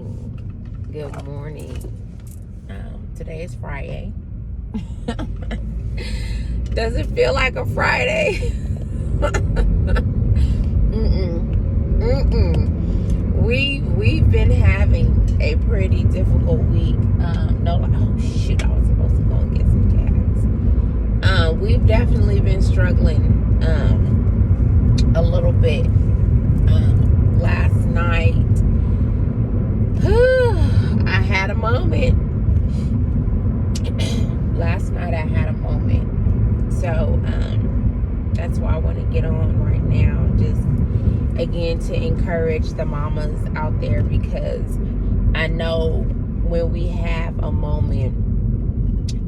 morning. Good morning. Today is Friday. Does it feel like a Friday? We've been having a pretty difficult week. Oh shoot, I was supposed to go and get some gas. We've definitely been struggling a little bit. Last night, I had a moment. So that's why I want to get on right now, just again to encourage the mamas out there, because I know when we have a moment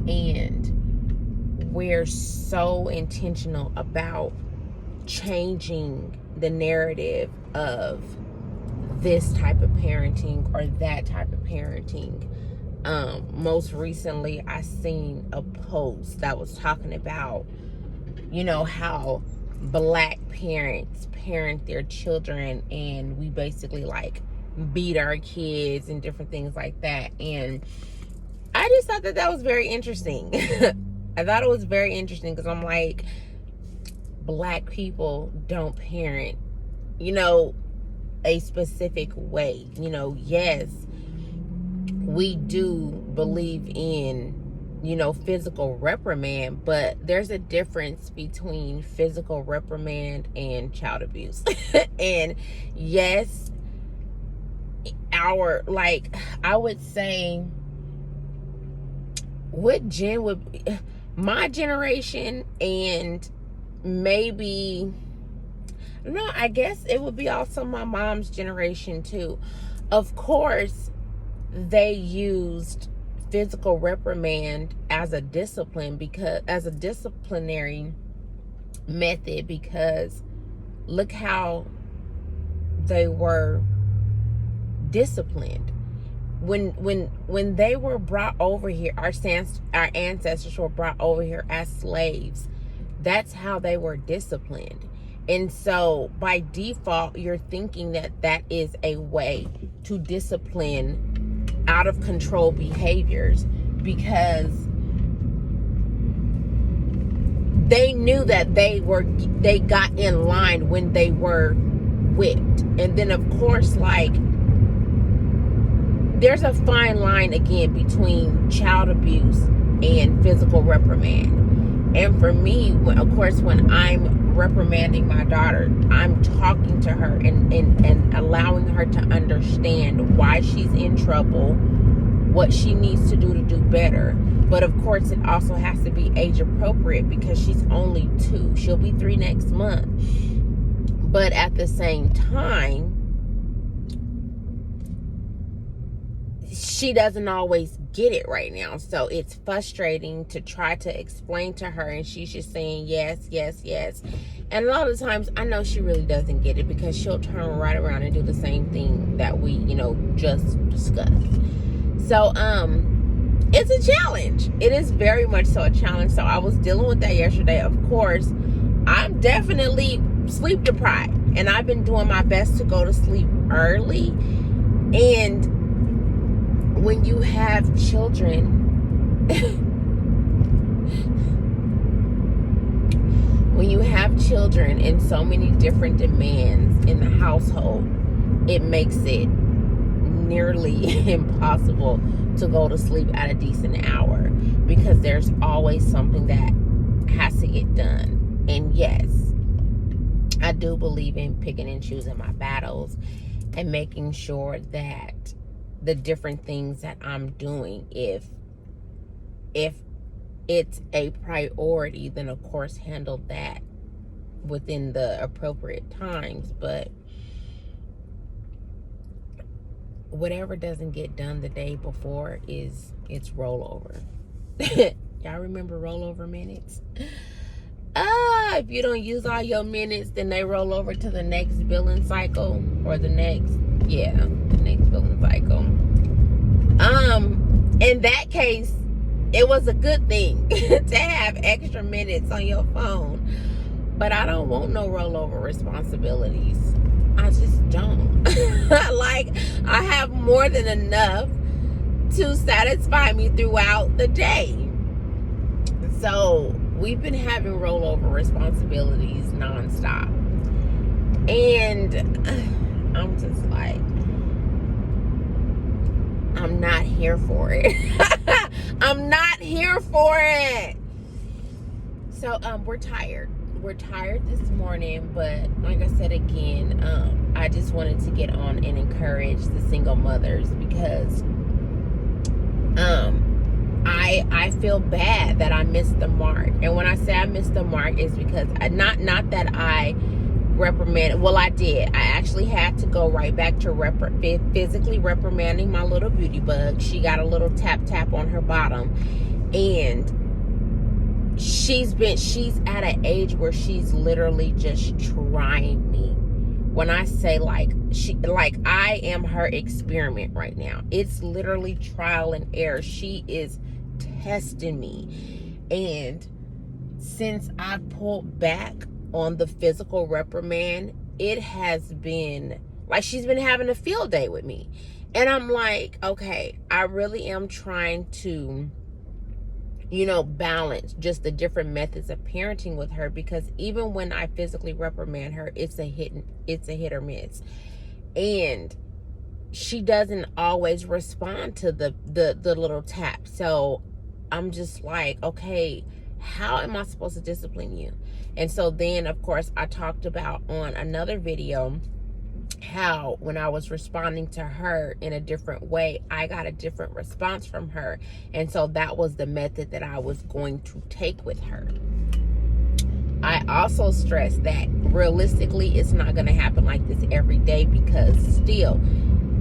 and we're so intentional about changing the narrative of this type of parenting or that type of parenting. Most recently I seen a post that was talking about, how Black parents parent their children, and we basically like beat our kids and different things like that. And I just thought that was very interesting. I thought it was very interesting because I'm like, Black people don't parent, a specific way. Yes, we do believe in, physical reprimand, but there's a difference between physical reprimand and child abuse. And yes, I would say, my generation, and maybe, no, I guess it would be also my mom's generation too. Of course, they used physical reprimand as a disciplinary method, because look how they were disciplined. When they were brought over here, our ancestors were brought over here as slaves. That's how they were disciplined. And so by default, you're thinking that is a way to discipline out of control behaviors, because they knew that they got in line when they were whipped. And then of course, there's a fine line again between child abuse and physical reprimand. And for me, of course, when I'm reprimanding my daughter, I'm talking to her and allowing her to understand why she's in trouble, what she needs to do better. But of course, it also has to be age appropriate, because she's only 2. She'll be 3 next month. But at the same time, she doesn't always get it right now. So it's frustrating to try to explain to her, and she's just saying yes, yes, yes. And a lot of times I know she really doesn't get it, because she'll turn right around and do the same thing that we, just discussed. So it's a challenge. It is very much so a challenge. So I was dealing with that yesterday. Of course, I'm definitely sleep deprived, and I've been doing my best to go to sleep early. And when you have children, and so many different demands in the household, it makes it nearly impossible to go to sleep at a decent hour, because there's always something that has to get done. And yes, I do believe in picking and choosing my battles and making sure that the different things that I'm doing, if it's a priority, then of course handle that within the appropriate times. But whatever doesn't get done the day before it's rollover. Y'all remember rollover minutes? If you don't use all your minutes, then they roll over to the next billing cycle, or the next billing cycle. In that case, it was a good thing to have extra minutes on your phone. But I don't want no rollover responsibilities. I just don't. Like, I have more than enough to satisfy me throughout the day. So we've been having rollover responsibilities nonstop. And I'm just like, I'm not here for it. I'm not here for it. So we're tired. We're tired this morning, but like I said again, I just wanted to get on and encourage the single mothers, because I feel bad that I missed the mark. And when I say I missed the mark, is because not that I reprimanded. Well, I did. I actually had to go right back to physically reprimanding my little beauty bug. She got a little tap on her bottom, and she's at an age where she's literally just trying me. When I say I am her experiment right now. It's literally trial and error. She is testing me. And since I pulled back on the physical reprimand, it has been like she's been having a field day with me. And I'm like, okay, I really am trying to, balance just the different methods of parenting with her, because even when I physically reprimand her, it's a hit or miss. And she doesn't always respond to the little tap. So I'm just like, okay, how am I supposed to discipline you? And so then, of course, I talked about on another video how when I was responding to her in a different way, I got a different response from her. And so that was the method that I was going to take with her. I also stressed that realistically, it's not going to happen like this every day, because still,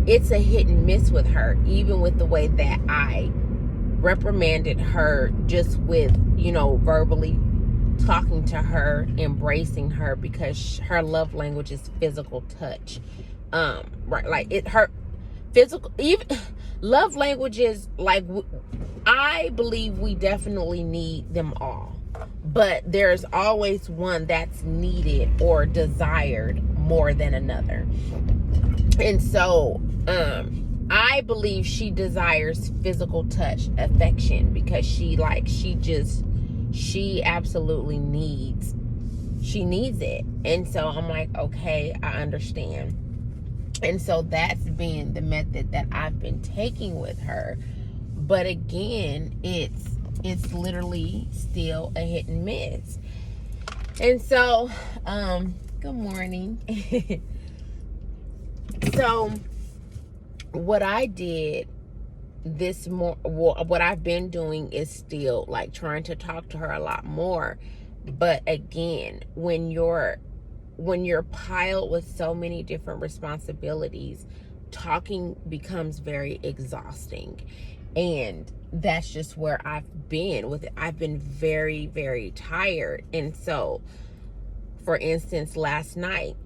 it's a hit and miss with her, even with the way that I reprimanded her just with, verbally talking to her, embracing her, because her love language is physical touch. Right, like her physical, even love languages, like I believe we definitely need them all, but there's always one that's needed or desired more than another. And so I believe she desires physical touch, affection, because she absolutely needs it. And so I'm like, okay, I understand. And so that's been the method that I've been taking with her. But again, it's literally still a hit and miss. And so, good morning. So what I did what I've been doing is still like trying to talk to her a lot more. But again, when you're piled with so many different responsibilities, talking becomes very exhausting. And that's just where I've been with it. I've been very, very tired. And so, for instance, last night,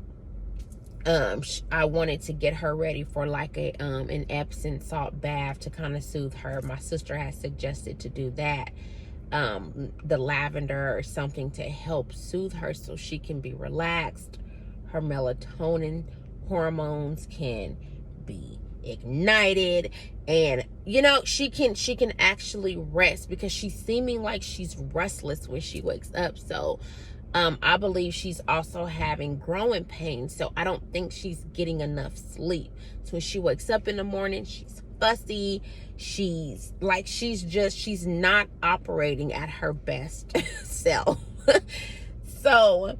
I wanted to get her ready for like an Epsom salt bath to kind of soothe her. My sister has suggested to do that, the lavender or something to help soothe her so she can be relaxed. Her melatonin hormones can be ignited, and she can actually rest, because she's seeming like she's restless when she wakes up. So I believe she's also having growing pains, so I don't think she's getting enough sleep. So when she wakes up in the morning, she's fussy. She's not operating at her best self. So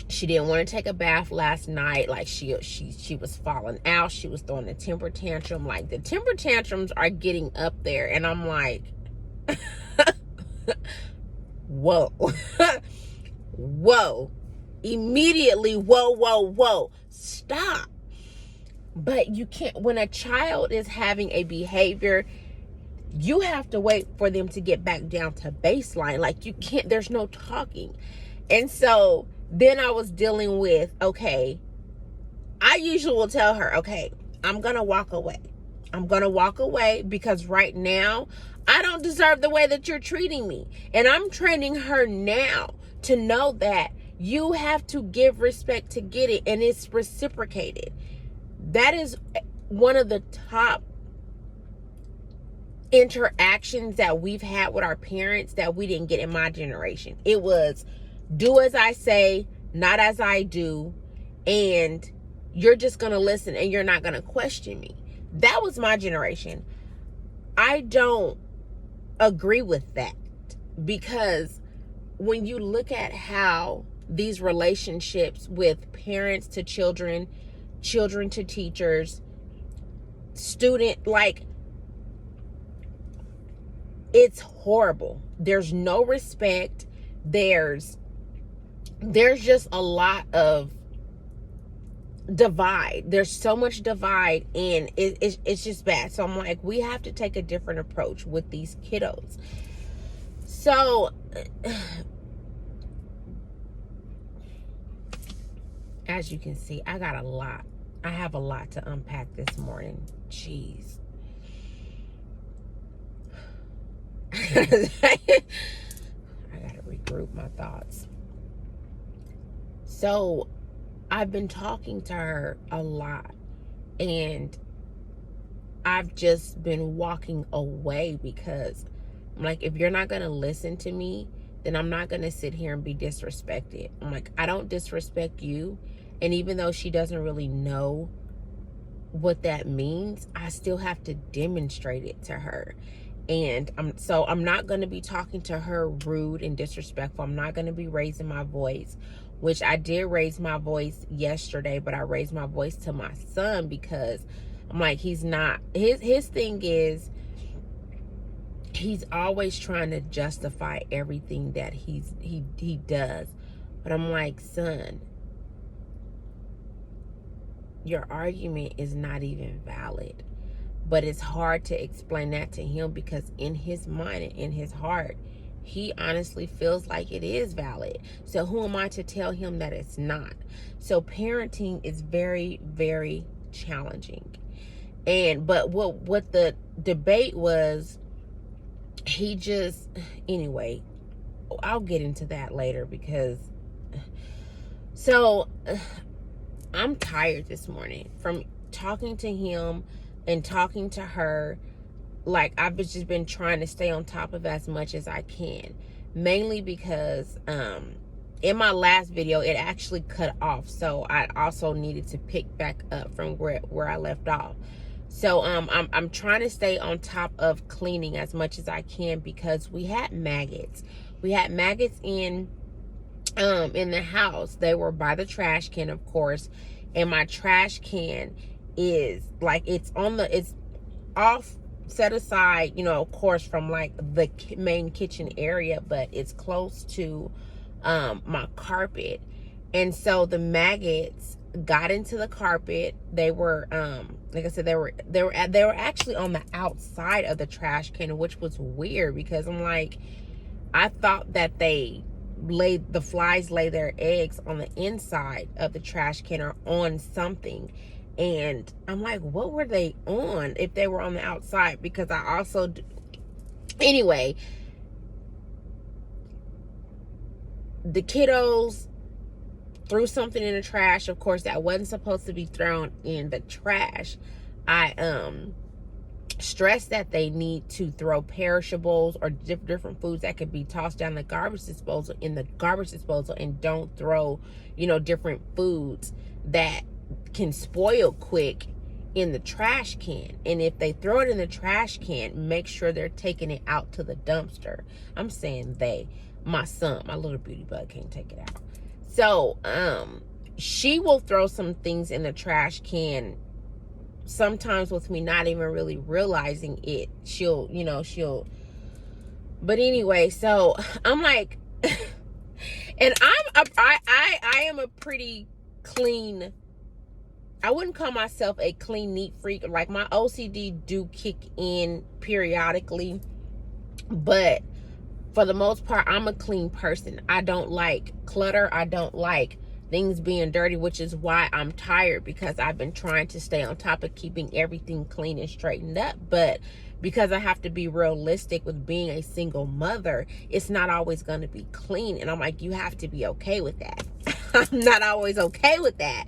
she didn't want to take a bath last night. Like she was falling out. She was throwing a temper tantrum. Like, the temper tantrums are getting up there, and I'm like, whoa. Whoa. Immediately, whoa, stop. But you can't, when a child is having a behavior, you have to wait for them to get back down to baseline. Like, you can't, there's no talking. And so then I was dealing with, okay, I usually will tell her, okay, I'm going to walk away. I'm going to walk away because right now I don't deserve the way that you're treating me. And I'm training her now to know that You have to give respect to get it, and it's reciprocated. That is one of the top interactions that we've had with our parents that we didn't get in my generation. It was do as I say, not as I do, and you're just going to listen and you're not going to question me. That was my generation. I don't agree with that, because when you look at how these relationships with parents to children, children to teachers, student, like, it's horrible. There's no respect. There's just a lot of divide. There's so much divide, and it's just bad. So I'm like, we have to take a different approach with these kiddos. So as you can see, I have a lot to unpack this morning. Jeez. I gotta regroup my thoughts. So I've been talking to her a lot, and I've just been walking away because I'm like, if you're not gonna listen to me, then I'm not gonna sit here and be disrespected. I'm like, I don't disrespect you. And even though she doesn't really know what that means, I still have to demonstrate it to her. And I'm not going to be talking to her rude and disrespectful. I'm not going to be raising my voice, which I did raise my voice yesterday, but I raised my voice to my son because I'm like, he's not, his thing is, he's always trying to justify everything that he does. But I'm like, son, your argument is not even valid. But it's hard to explain that to him because in his mind and in his heart, he honestly feels like it is valid. So who am I to tell him that it's not? So parenting is very, very challenging. But what the debate was, anyway, I'll get into that later because, so I'm tired this morning from talking to him and talking to her. Like, I've just been trying to stay on top of as much as I can, mainly because in my last video it actually cut off, so I also needed to pick back up from where I left off. So I'm trying to stay on top of cleaning as much as I can because we had maggots in the house. They were by the trash can, of course, and my trash can is like, it's off, set aside, of course, from like the main kitchen area, but it's close to my carpet. And so the maggots got into the carpet. They were like I said, they were actually on the outside of the trash can, which was weird because I'm like, I thought that the flies lay their eggs on the inside of the trash can or on something. And I'm like, what were they on if they were on the outside? Because I also, anyway, the kiddos threw something in the trash, of course, that wasn't supposed to be thrown in the trash. I stress that they need to throw perishables or different foods that could be tossed down the garbage disposal in the garbage disposal, and don't throw, different foods that can spoil quick in the trash can. And if they throw it in the trash can, make sure they're taking it out to the dumpster. I'm saying my son, my little beauty bug, can't take it out. So she will throw some things in the trash can sometimes with me not even really realizing it. She'll but anyway, so I'm like and I am a pretty clean, I wouldn't call myself a clean, neat freak. Like, my OCD do kick in periodically, but for the most part, I'm a clean person. I don't like clutter. I don't like things being dirty, which is why I'm tired, because I've been trying to stay on top of keeping everything clean and straightened up. But because I have to be realistic with being a single mother, it's not always going to be clean. And I'm like, you have to be okay with that. I'm not always okay with that.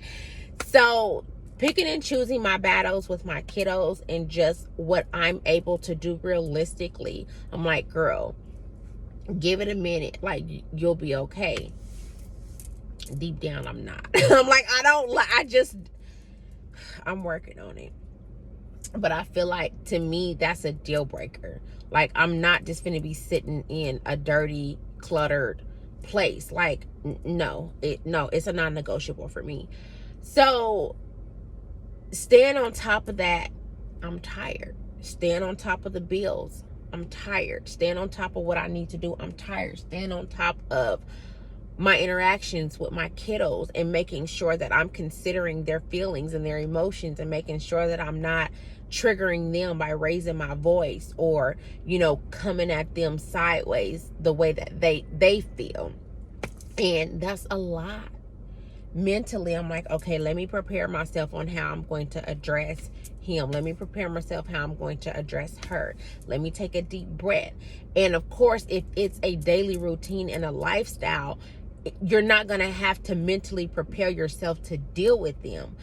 So picking and choosing my battles with my kiddos and just what I'm able to do realistically, I'm like, girl, give it a minute. Like, you'll be okay. Deep down, I'm not. I'm like, I'm working on it. But I feel like, to me, that's a deal breaker. Like, I'm not just gonna be sitting in a dirty, cluttered place. Like, no, it's a non-negotiable for me. So staying on top of that, I'm tired. Staying on top of the bills, I'm tired. Staying on top of what I need to do, I'm tired. Staying on top of my interactions with my kiddos and making sure that I'm considering their feelings and their emotions, and making sure that I'm not triggering them by raising my voice or, coming at them sideways the way that they feel. And that's a lot. Mentally, I'm like, okay, let me prepare myself on how I'm going to address him. Let me prepare myself how I'm going to address her. Let me take a deep breath. And of course, if it's a daily routine and a lifestyle, you're not going to have to mentally prepare yourself to deal with them.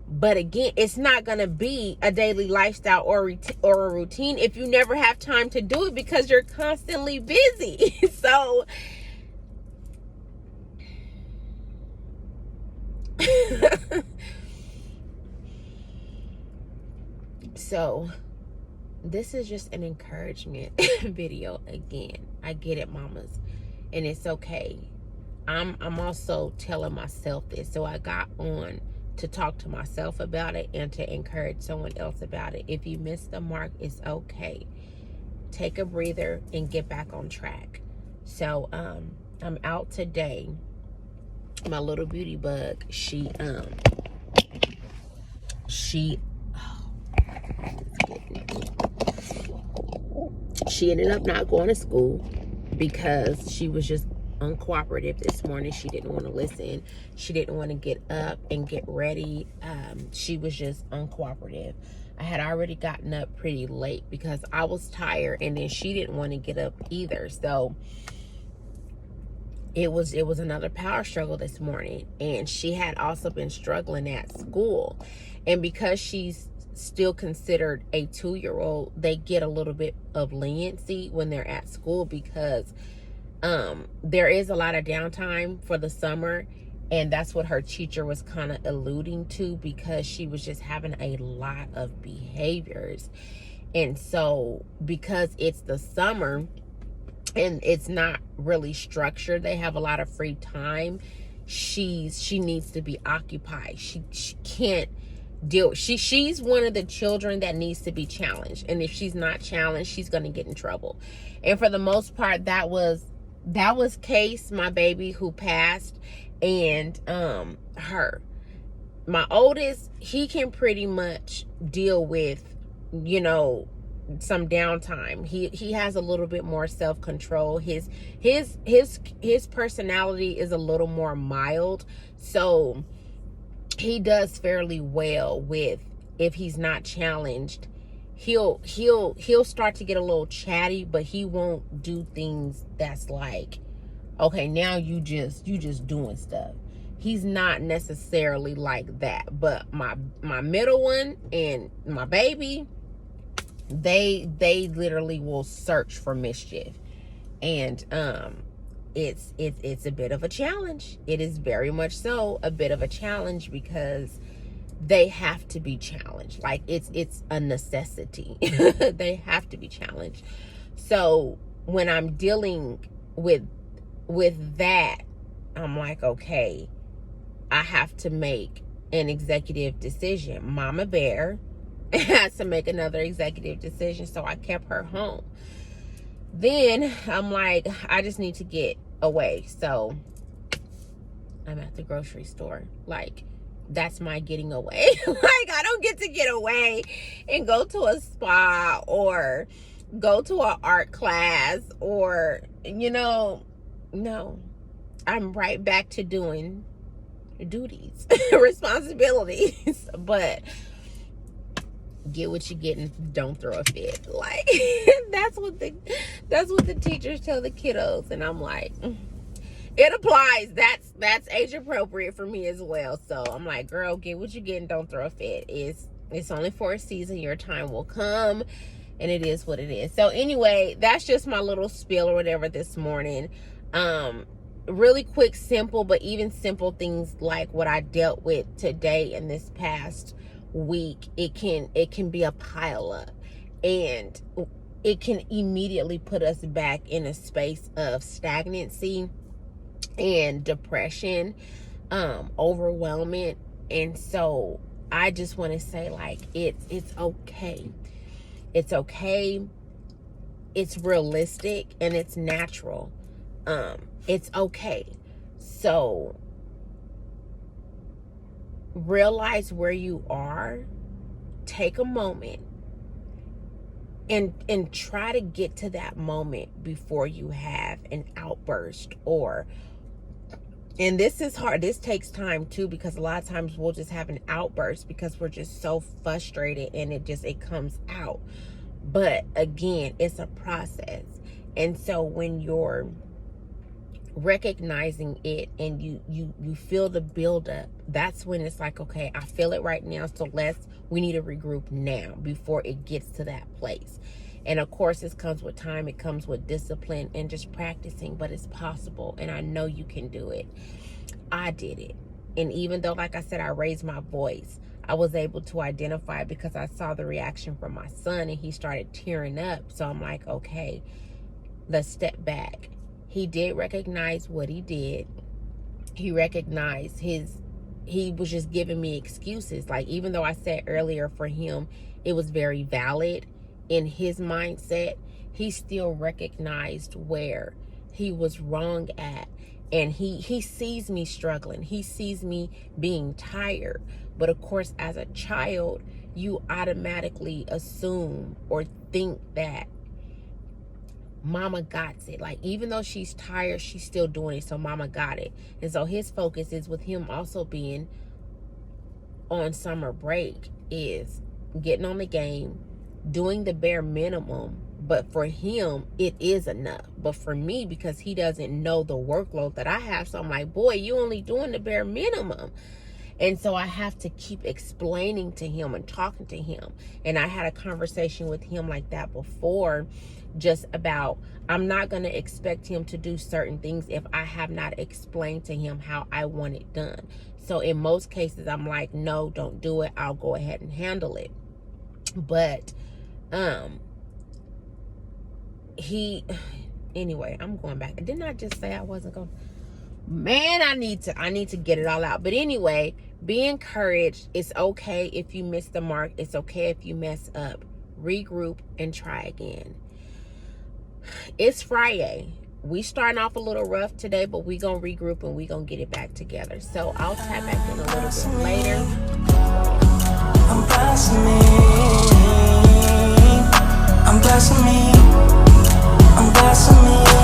But again, it's not going to be a daily lifestyle or a routine if you never have time to do it, because you're constantly busy. So this is just an encouragement video. Again, I get it, mamas, and it's okay. I'm also telling myself this, so I got on to talk to myself about it and to encourage someone else about it. If you missed the mark, it's okay. Take a breather and get back on track. So I'm out today. My little beauty bug, she ended up not going to school because she was just uncooperative this morning. She didn't want to listen. She didn't want to get up and get ready. She was just uncooperative. I had already gotten up pretty late because I was tired, and then she didn't want to get up either. So it was another power struggle this morning. And she had also been struggling at school. And because she's still considered a 2-year-old, they get a little bit of leniency when they're at school, because there is a lot of downtime for the summer. And that's what her teacher was kind of alluding to, because she was just having a lot of behaviors. And so because it's the summer and it's not really structured, they have a lot of free time, she needs to be occupied. She can't deal. She's one of the children that needs to be challenged. And if she's not challenged, she's going to get in trouble. And for the most part, that was Case, my baby, who passed, and her. My oldest, he can pretty much deal with, some downtime. He has a little bit more self-control. His personality is a little more mild, so he does fairly well with, if he's not challenged, he'll start to get a little chatty, but he won't do things that's like, okay, now you just doing stuff. He's not necessarily like that. But my middle one and my baby, they literally will search for mischief. And it's a bit of a challenge. It is very much so a bit of a challenge, because they have to be challenged. Like, it's a necessity. They have to be challenged. So when I'm dealing with that, I'm like, okay, I have to make an executive decision. Mama Bear has to make another executive decision, so I kept her home. Then I'm like, I just need to get away. So I'm at the grocery store. Like, that's my getting away. Like, I don't get to get away and go to a spa or go to an art class or, no. I'm right back to doing duties, responsibilities. But get what you get and don't throw a fit. Like that's what the teachers tell the kiddos, and I'm like, it applies. That's age appropriate for me as well. So I'm like, girl, get what you get and don't throw a fit. It's only for a season. Your time will come, and it is what it is. So anyway, that's just my little spiel or whatever this morning. Really quick, simple, but even simple things like what I dealt with today and this past week, it can be a pile up, and it can immediately put us back in a space of stagnancy and depression, overwhelmment. And so I just want to say, like, it's okay. It's okay. It's realistic and it's natural. It's okay. So realize where you are. Take a moment and try to get to that moment before you have an outburst. And this is hard. This takes time too, because a lot of times we'll just have an outburst because we're just so frustrated and it comes out. But again, it's a process. And so when you're recognizing it and you feel the buildup, that's when it's like, okay, I feel it right now, so we need to regroup now before it gets to that place. And of course, this comes with time, it comes with discipline and just practicing, but it's possible, and I know you can do it. I did it. And even though, like I said, I raised my voice, I was able to identify it because I saw the reaction from my son and he started tearing up. So I'm like, okay, let's step back. He did recognize what he did. He recognized he was just giving me excuses. Like, even though I said earlier for him, it was very valid in his mindset, he still recognized where he was wrong at. And he sees me struggling. He sees me being tired. But of course, as a child, you automatically assume or think that mama got it. Like, even though she's tired, she's still doing it, so mama got it. And so his focus is, with him also being on summer break, is getting on the game, doing the bare minimum. But for him, it is enough. But for me, because he doesn't know the workload that I have, so I'm like, boy, you only doing the bare minimum. And so I have to keep explaining to him and talking to him. And I had a conversation with him like that before, just about, I'm not going to expect him to do certain things if I have not explained to him how I want it done. So in most cases, I'm like, no, don't do it. I'll go ahead and handle it. But anyway, I'm going back. Didn't I just say I wasn't going? Man, I need to get it all out. But anyway, be encouraged. It's okay if you miss the mark. It's okay if you mess up. Regroup and try again. It's Friday. We starting off a little rough today, but we gonna regroup and we gonna get it back together. So I'll tap back in a little bit later. I'm blessing me. I'm blessing me. I'm blessing me.